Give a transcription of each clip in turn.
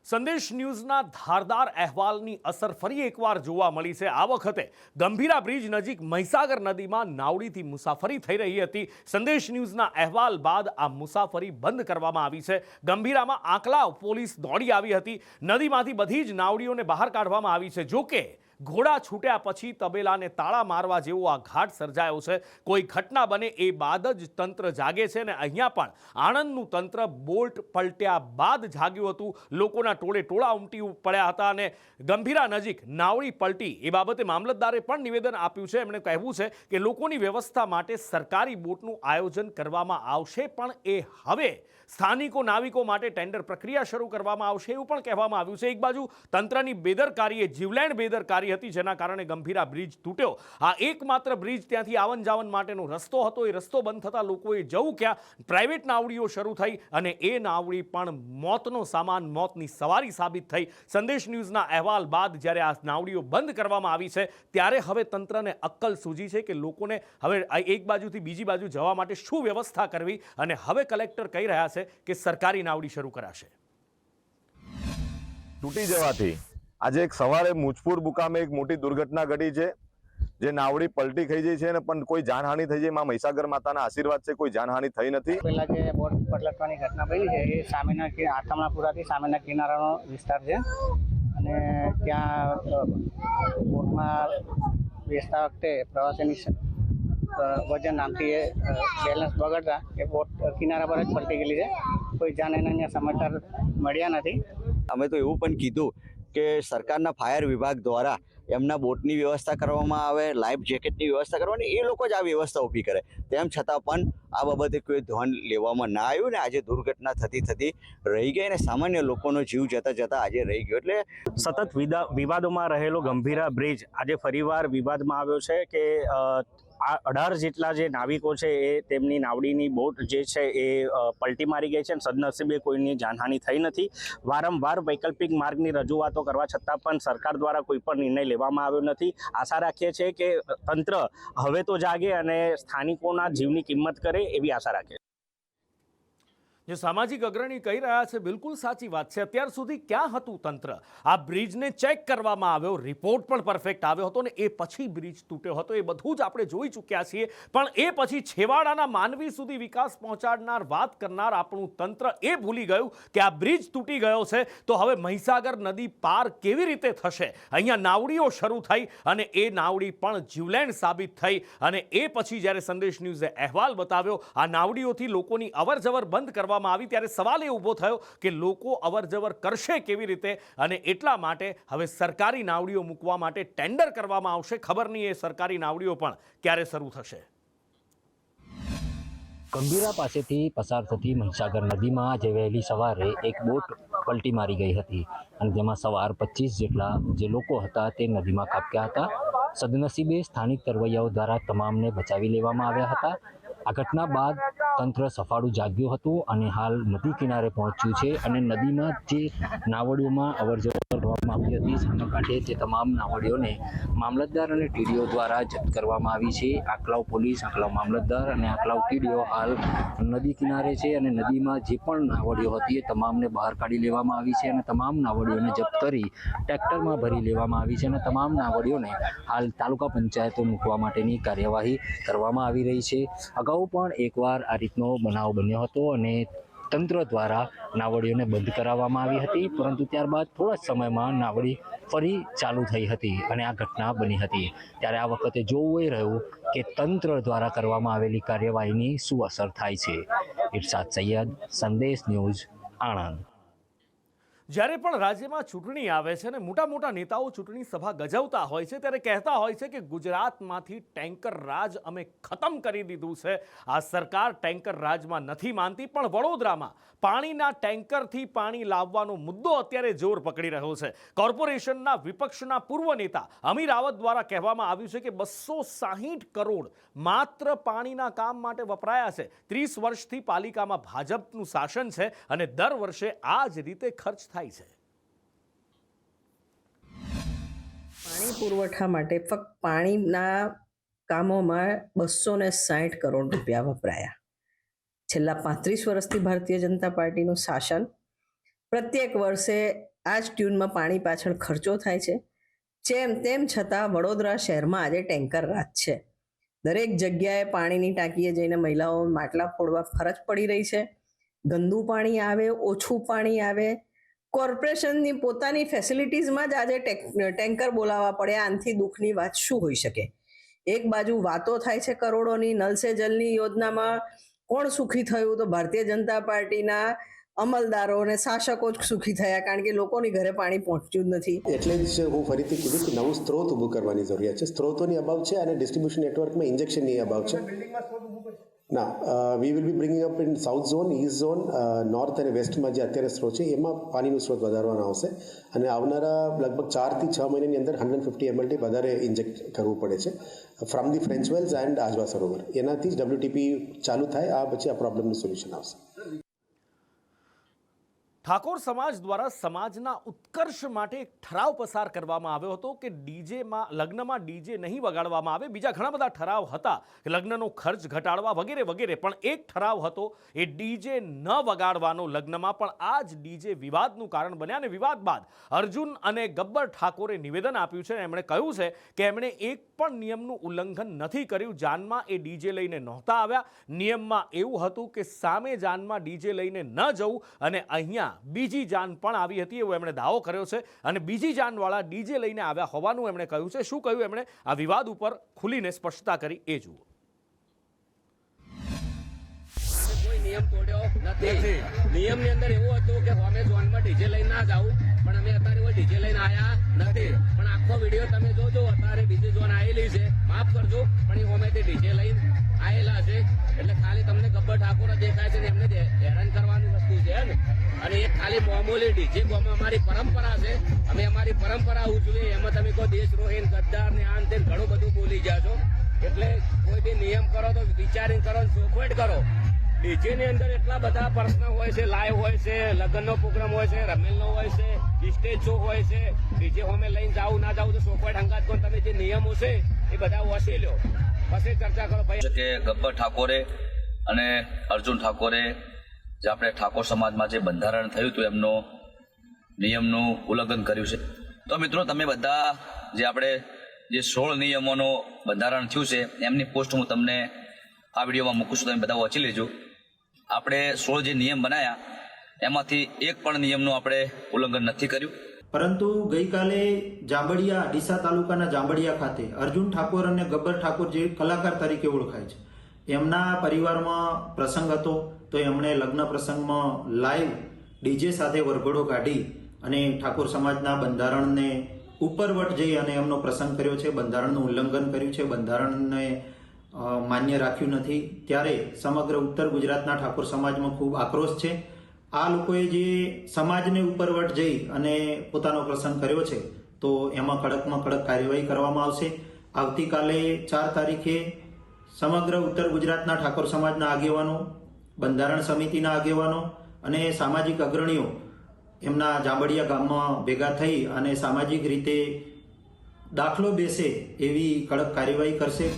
સંદેશ ન્યૂઝના ધારદાર અહેવાલની અસર ફરી એકવાર જોવા મળી છે। આ વખતે ગંભીરા બ્રિજ નજીક મહીસાગર નદીમાં નાવડીથી મુસાફરી થઈ રહી હતી। સંદેશ ન્યૂઝના અહેવાલ બાદ આ મુસાફરી બંધ કરવામાં આવી છે। ગંભીરામાં આંકલાવ પોલીસ દોડી આવી હતી। નદીમાંથી બધી જ નાવડીઓને બહાર કાઢવામાં આવી છે। જો કે ઘોડા છૂટ્યા પછી તબેલાને તાળા મારવા જેવો આ ઘાટ સર્જાયો છે। કોઈ ઘટના બને એ બાદ જ તંત્ર જાગે છે અને અહીંયા પણ આણંદનું તંત્ર બોલ્ટ પલટ્યા બાદ જાગ્યું હતું। લોકોના ટોળે ટોળા ઉમટી પડ્યા હતા અને ગંભીરા નજીક નાવડી પલટી એ બાબતે મામલતદારે પણ નિવેદન આપ્યું છે। એમણે કહેવું છે કે લોકોની વ્યવસ્થા માટે સરકારી બોટનું આયોજન કરવામાં આવશે, પણ એ હવે સ્થાનિકો નાવિકો માટે ટેન્ડર પ્રક્રિયા શરૂ કરવામાં આવશે એવું પણ કહેવામાં આવ્યું છે। એક બાજુ તંત્રની બેદરકારી એ જીવલેણ બેદરકારી હતી, જેના કારણે ગંભીરા બ્રિજ તૂટ્યો। આ એકમાત્ર બ્રિજ ત્યાંથી આવન જાવન માટેનો રસ્તો હતો। એ રસ્તો બંધ થતાં લોકોએ જવું ક્યાં? પ્રાઇવેટ નાવડીઓ શરૂ થઈ અને એ નાવડી પણ મોતનો સામાન, મોતની સવારી સાબિત થઈ। સંદેશ ન્યૂઝના અહેવાલ બાદ જ્યારે આ નાવડીઓ બંધ કરવામાં આવી છે ત્યારે હવે તંત્રને અક્કલ સૂજી છે કે લોકોને હવે એક બાજુથી બીજી બાજુ જવા માટે શું વ્યવસ્થા કરવી, અને હવે કલેક્ટર કહી રહ્યા છે કે સરકારી નાવડી શરૂ કરાશે। તૂટી જવાથી આજે એક સવારે મુજપુર મુકામે એક મોટી દુર્ઘટના ઘટી છે, જે નાવડી પલટી થઈ ગઈ છે ને પણ કોઈ જાનહાનિ થઈ છે। માં મહીસાગર માતાના આશીર્વાદ છે, કોઈ જાનહાનિ થઈ નથી। પહેલા જે બોટ પલટવાની ઘટના બની છે એ સામેના આથમણાપુરાથી સામેના કિનારાનો વિસ્તાર છે અને ત્યાં બોટમાં બેસતા વખતે પ્રવાસીની વજન નામથી એ બેલેન્સ બગડતા એ બોટ કિનારા પર જ પલટી ગયેલી છે। કોઈ જાનહાનિના સમાચાર મળ્યા નથી। અમે તો એવું પણ કીધું કે સરકારના ફાયર વિભાગ દ્વારા એમના બોટની વ્યવસ્થા કરવામાં આવે, લાઈફ જેકેટની વ્યવસ્થા કરવાની, એ લોકો જ આ વ્યવસ્થા ઊભી કરે। તેમ છતાં પણ આ બાબતે કોઈ ધ્યાન લેવામાં ના આવ્યું ને આજે દુર્ઘટના થતી રહી ગઈ અને સામાન્ય લોકોનો જીવ જતા આજે રહી ગયો। એટલે સતત વિવાદોમાં રહેલો ગંભીરા બ્રિજ આજે ફરીવાર વિવાદમાં આવ્યો છે કે આ 18 જેટલા જે નાવિકો છે એ તેમની નાવડીની બોટ જે છે એ પલટી મારી ગઈ છે અને સદનસીબે કોઈની જાનહાનિ થઈ નથી। વારંવાર વૈકલ્પિક માર્ગની રજૂઆતો કરવા છતાં પણ સરકાર દ્વારા કોઈ પણ નિર્ણય લેવામાં આવ્યો નથી। આશા રાખીએ છીએ કે તંત્ર હવે તો જાગે અને સ્થાનિકોના જીવની કિંમત કરે એવી આશા રાખીએ। જે સામાજિક અગ્રણી કહી રહ્યા છે બિલકુલ સાચી વાત છે। અત્યાર સુધી ક્યાં હતું તંત્ર? આ બ્રિજને ચેક કરવામાં આવ્યો, રિપોર્ટ પણ પરફેક્ટ આવ્યો હતો ને એ પછી બ્રિજ તૂટ્યો હતો, એ બધું જ આપણે જોઈ ચૂક્યા છીએ। પણ એ પછી છેવાડાના માનવી સુધી વિકાસ પહોંચાડનાર, વાત કરનાર આપણું તંત્ર એ ભૂલી ગયું કે આ બ્રિજ તૂટી ગયો છે તો હવે મહીસાગર નદી પાર કેવી રીતે થશે? અહીંયા નાવડીઓ શરૂ થઈ અને એ નાવડી પણ જીવલેણ સાબિત થઈ અને એ પછી જ્યારે સંદેશ ન્યૂઝે અહેવાલ બતાવ્યો, આ નાવડીઓથી લોકોની અવરજવર બંધ કરવા આવી ત્યારે સવાલ એ ઊભો થયો કે લોકો અવરજવર કરશે કેવી રીતે? અને એટલા માટે હવે સરકારી નાવડીઓ મૂકવા માટે ટેન્ડર કરવામાં આવશે। ખબર નહીં એ સરકારી નાવડીઓ પણ ક્યારે શરૂ થશે। ગંભીરા પાસેથી પસાર થતી મહીસાગર નદીમાં આજે વહેલી સવારે એક બોટ પલટી મારી ગઈ હતી અને તેમાં સવાર 25 જેટલા જે લોકો હતા તે નદીમાં ખાબક્યા હતા। સદનસીબે સ્થાનિક તરવૈયાઓ દ્વારા તમામને બચાવી લેવામાં આવ્યા હતા। આ ઘટના બાદ તંત્ર સફાળું જાગ્યું હતું અને હાલ નદી કિનારે પહોંચ્યું છે અને નદીમાં જે નાવડીઓમાં અવરજવર કરવામાં આવી હતી સામે કાંઠે તે તમામ નાવડીઓને મામલતદાર અને ટીડીઓ દ્વારા જપ્ત કરવામાં આવી છે। આંકલાવ પોલીસ, આંકલાવ મામલતદાર અને આંકલાવ ટીડીઓ હાલ નદી કિનારે છે અને નદીમાં જે પણ નાવડીઓ હતી એ તમામને બહાર કાઢી લેવામાં આવી છે અને તમામ નાવડીઓને જપ્ત કરી ટ્રેક્ટરમાં ભરી લેવામાં આવી છે અને તમામ નાવડીઓને હાલ તાલુકા પંચાયતો મૂકવા માટેની કાર્યવાહી કરવામાં આવી રહી છે। અગાઉ પણ એકવાર આ રીતનો બનાવ બન્યો હતો અને તંત્ર દ્વારા નાવડીઓને બંધ કરાવવામાં આવી હતી, પરંતુ ત્યારબાદ થોડા જ સમયમાં નાવડી ફરી ચાલુ થઈ હતી અને આ ઘટના બની હતી। ત્યારે આ વખતે જોવું એ રહ્યું કે તંત્ર દ્વારા કરવામાં આવેલી કાર્યવાહીની શું અસર થાય છે। ઇરશાદ સૈયદ, સંદેશ ન્યૂઝ, આણંદ। જ્યારે પણ રાજ્યમાં ચૂંટણી આવે છે ને મોટા મોટા નેતાઓ ચૂંટણી સભા ગજવતા હોય છે ત્યારે કહેતા હોય છે કે ગુજરાતમાંથી ટેન્કર રાજ અમે ખતમ કરી દીધું છે। આ સરકાર ટેન્કર રાજમાં નથી માનતી, પણ વડોદરામાં પાણીના ટેન્કરથી પાણી લાવવાનો મુદ્દો અત્યારે જોર પકડી રહ્યો છે। કોર્પોરેશનના વિપક્ષના પૂર્વ નેતા અમીર રાવત દ્વારા કહેવામાં આવ્યું છે કે 260 કરોડ માત્ર પાણીના કામ માટે વપરાયા છે। 30 વર્ષથી પાલિકામાં ભાજપનું શાસન છે અને દર વર્ષે આ જ રીતે ખર્ચ થાય છે। પાણી પુરવઠા માટે ફક્ત પાણીના કામોમાં 260 કરોડ રૂપિયા વપરાયા। છેલ્લા 35 વર્ષથી ભારતીય જનતા પાર્ટીનું શાસન, પ્રત્યેક વર્ષે આ જ ટ્યુનમાં પાણી પાછળ ખર્ચો થાય છે તેમ છતાં વડોદરા શહેરમાં આજે ટેન્કર રાત છે. દરેક જગ્યાએ પાણીની ટાંકીએ જઈને મહિલાઓ માટલા ફોડવા ફરજ પડી રહી છે. ગંદુ પાણી આવે, ઓછું પાણી આવે, કોર્પોરેશનની પોતાની ફેસિલિટીઝમાં જ આજે ટેન્કર બોલાવવા પડે. આનાથી દુઃખની વાત શું હોઈ શકે? એક બાજુ વાતો થાય છે કરોડોની, નલ સે જલની યોજનામાં કોણ સુખી થયું? તો ભારતીય જનતા પાર્ટીના અમલદારો અને શાસકો જ સુખી થયા, કારણ કે લોકોની ઘરે પાણી પહોંચ્યું જ નથી. એટલે જ હું ફરીથી કીધું કે નવું સ્ત્રોત ઊભું કરવાની જરૂરિયાત છે. સ્ત્રોતોની અભાવ છે અને ડિસ્ટ્રીબ્યુશન નેટવર્કમાં ઇન્જેક્શનની અભાવ છે. ના, we will be bringing up in south zone, East zone, north અને વેસ્ટમાં જે અત્યારે સ્ત્રોત છે એમાં પાણીનું સ્ત્રોત વધારવાનો આવશે અને આવનારા લગભગ 4 થી 6 મહિનાની અંદર 150 mlt વધારે ઇન્જેક્ટ કરવું પડે છે from the French wells and Ajwa Sarovar. એનાથી જ WTP ચાલુ થાય. આ પછી આ પ્રોબ્લેમનું સોલ્યુશન આવશે. ઠાકોર સમાજ દ્વારા સમાજના ઉત્કર્ષ માટે એક ઠરાવ પસાર કરવામાં આવ્યો હતો કે લગ્નમાં ડીજે નહીં વગાડવામાં આવે. બીજા ઘણા બધા ઠરાવ હતા કે લગ્નનો ખર્ચ ઘટાડવા વગેરે વગેરે, પણ એક ઠરાવ હતો એ ડીજે ન વગાડવાનો લગ્નમાં. પણ આ જ ડીજે વિવાદનું કારણ બન્યા અને વિવાદ બાદ અર્જુન અને ગબ્બર ઠાકોરે નિવેદન આપ્યું છે. એમણે કહ્યું છે કે એમણે એક પણ નિયમનું ઉલ્લંઘન નથી કર્યું. જાનમાં એ ડીજે લઈને નહોતા આવ્યા. નિયમમાં એવું હતું કે સામે જાનમાં ડીજે લઈને ન જવું અને અહીંયા બીજી જાન પણ આવી હતી એવો એમણે દાવો કર્યો છે અને બીજી જાનવાળા ડીજે લઈને આવ્યા હોવાનું એમણે કહ્યું છે. શું કહ્યું એમણે આ વિવાદ ઉપર ખુલીને સ્પષ્ટતા કરી એ જુઓ. કોઈ નિયમ તોડ્યો નથી. નિયમની અંદર એવું હતું કે હોમે ઝોનમાં ડીજે લઈને ના જાવું, પણ અમે અત્યારે ડીજે લઈને આવ્યા નથી. પણ આખો વિડીયો તમે જોજો, અત્યારે બીજી ઝોન આવેલી છે, માફ કરજો, પણ એ હોમેથી ડીજે લઈને આવેલા છે. એટલે ખાલી તમને ગબ્બર ઠાકોર દેખાય છે ને એમને હેરાન કરવાની વસ્તુ છે ને. અને એ ખાલી મામૂલી ડીજે અમારી પરંપરા છે, અમે અમારી પરંપરા ઉજવીએ. એમાં તમે કહો દેશદ્રોહી, ગદ્દાર ને આન તેન ઘણું બધું બોલી ગયા છો. એટલે કોઈ બી નિયમ કરો તો વિચારીને કરો, ચોખવટ કરો. ડીજેની અંદર એટલા બધા પ્રશ્ન હોય છે, લાઈવ હોય છે, લગ્નનો પ્રોગ્રામ હોય છે, રમેલનો હોય છે, સ્ટેજ શો હોય છે. ડીજે હોમે લઈને જાવું ના જાવું તો ચોખવટ હંગાત કરો. તમે જે નિયમો છે એ બધા વસી લો, પછી ચર્ચા કરો. ભાઈ કે ગબ્બર ઠાકોરે અને અર્જુન ઠાકોરે જે આપણે ઠાકોર સમાજમાં જે બંધારણ થયું હતું એમનો નિયમનું ઉલ્લંઘન કર્યું છે. તો મિત્રો તમે બધા જે આપણે જે 16 નિયમોનું બંધારણ થયું છે એમની પોસ્ટ હું તમને આ વિડીયોમાં મૂકું છું, તમે બધા વાંચી લેજો. આપણે 16 જે નિયમ બનાવ્યા એમાંથી એક પણ નિયમનું આપણે ઉલ્લંઘન નથી કર્યું. પરંતુ ગઈકાલે જાંબડિયા, ડીસા તાલુકાના જાંબડિયા ખાતે અર્જુન ઠાકોર અને ગબ્બર ઠાકોર જે કલાકાર તરીકે ઓળખાય છે, એમના પરિવારમાં પ્રસંગ હતો. તો એમણે લગ્ન પ્રસંગમાં લાઈવ ડીજે સાથે વરઘોડો કાઢી અને ઠાકોર સમાજના બંધારણને ઉપરવટ જઈ અને એમનો પ્રસંગ કર્યો છે. બંધારણનું ઉલ્લંઘન કર્યું છે, બંધારણને માન્ય રાખ્યું નથી. ત્યારે સમગ્ર ઉત્તર ગુજરાતના ઠાકોર સમાજમાં ખૂબ આક્રોશ છે. આ લોકોએ જે સમાજને ઉપરવટ જઈ અને પોતાનો પ્રસંગ કર્યો છે તો એમાં કડકમાં કડક કાર્યવાહી કરવામાં આવશે. આવતીકાલે 4 તારીખે સમગ્ર ઉત્તર ગુજરાતના ઠાકોર સમાજના આગેવાનો, બંધારણ સમિતિના આગેવાનો અને સામાજિક અગ્રણીઓ એમના જાંબડિયા ગામમાં ભેગા થઈ અને સામાજિક રીતે દાખલો બેસે એવી કડક કાર્યવાહી કરશે.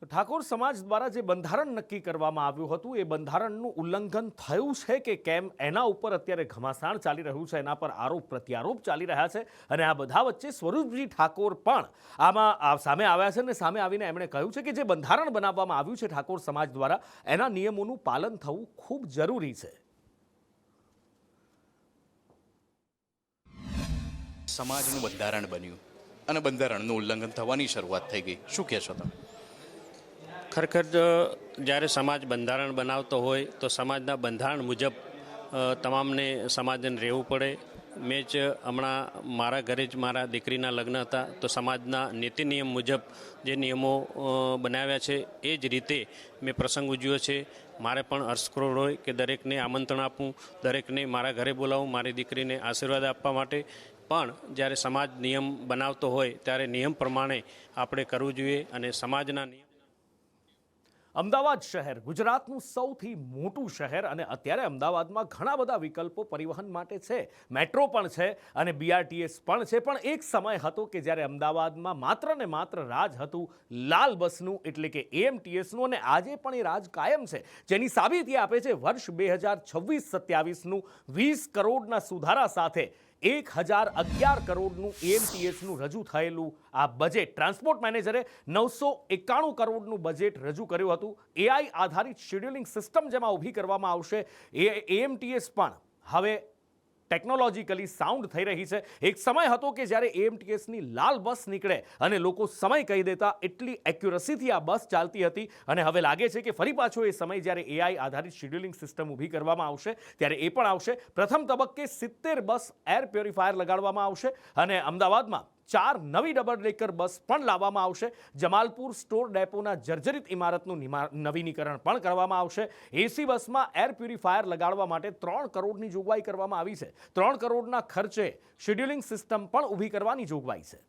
ઠાકોર સમાજ દ્વારા જે બંધારણ નક્કી કરવામાં આવ્યું હતું એ બંધારણનું ઉલ્લંઘન થયું છે કે કેમ એના ઉપર અત્યારે ઘમાસાણ ચાલી રહ્યું છે. એના પર આરોપ પ્રત્યારોપ ચાલી રહ્યા છે અને આ બધા વચ્ચે સ્વરૂપજી ઠાકોર પણ આમાં સામે આવ્યા છે અને સામે આવીને એમણે કહ્યું છે કે જે બંધારણ બનાવવામાં આવ્યું છે ઠાકોર સમાજ દ્વારા એના નિયમોનું પાલન થવું ખૂબ જરૂરી છે. સમાજનું બંધારણ બન્યું અને બંધારણનું ઉલ્લંઘન થવાની શરૂઆત થઈ ગઈ. શું કહેશો તમે? ખરેખર જ્યારે સમાજ બંધારણ બનાવતો હોય તો સમાજના બંધારણ મુજબ તમામને સમાજને રહેવું પડે. મેં જ હમણાં મારા ઘરે જ મારા દીકરીના લગ્ન હતા તો સમાજના નીતિ નિયમ મુજબ જે નિયમો બનાવ્યા છે એ જ રીતે મેં પ્રસંગ ઉજવ્યો છે. મારે પણ હર્ષક્રોડ હોય કે દરેકને આમંત્રણ આપું, દરેકને મારા ઘરે બોલાવું મારી દીકરીને આશીર્વાદ આપવા માટે. પણ જ્યારે સમાજ નિયમ બનાવતો હોય ત્યારે નિયમ પ્રમાણે આપણે કરવું જોઈએ અને સમાજના નિયમ અમદાવાદ શહેર ગુજરાતનું સૌથી મોટું શહેર અને અત્યારે અમદાવાદમાં ઘણા બધા વિકલ્પો પરિવહન માટે છે. મેટ્રો પણ છે અને BRTS પણ છે. પણ એક સમય હતો કે જ્યારે અમદાવાદમાં માત્ર ને માત્ર રાજ હતું લાલ બસનું, એટલે કે AMTSનું, અને આજે પણ એ રાજ કાયમ છે, જેની સાબિતી આપે છે વર્ષ 2026-27નું 20 કરોડના સુધારા સાથે 1011 કરોડનું AMTSનું રજૂ થયેલું આ બજેટ. ટ્રાન્સપોર્ટ મેનેજરે 991 કરોડનું બજેટ રજૂ કર્યું હતું. AI આધારિત શેડ્યુલિંગ સિસ્ટમ જેમાં ઊભી કરવામાં આવશે. AMTS પણ હવે ટેકનોલોજીકલી સાઉન્ડ થઈ રહી છે. એક સમય હતો કે જ્યારે AMTSની લાલ બસ નીકળે અને લોકો સમય કહી દેતા, એટલી એક્યુરસીથી આ બસ ચાલતી હતી. અને હવે લાગે છે કે ફરી પાછો એ સમય જ્યારે AI આધારિત શેડ્યુલિંગ સિસ્ટમ ઊભી કરવામાં આવશે ત્યારે એ પણ આવશે. પ્રથમ તબક્કે 70 બસ એર પ્યોરિફાયર લગાડવામાં આવશે અને અમદાવાદમાં 4 નવી ડબલ ડેકર બસ પણ લાવવામાં આવશે. જમાલપુર સ્ટોર ડેપોના જર્જરિત ઇમારતનું નવીનીકરણ પણ કરવામાં આવશે. AC બસમાં એર પ્યુરિફાયર લગાડવા માટે 3 કરોડની જોગવાઈ કરવામાં આવી છે. 3 કરોડના ખર્ચે શેડ્યુલિંગ સિસ્ટમ પણ ઊભી કરવાની જોગવાઈ છે.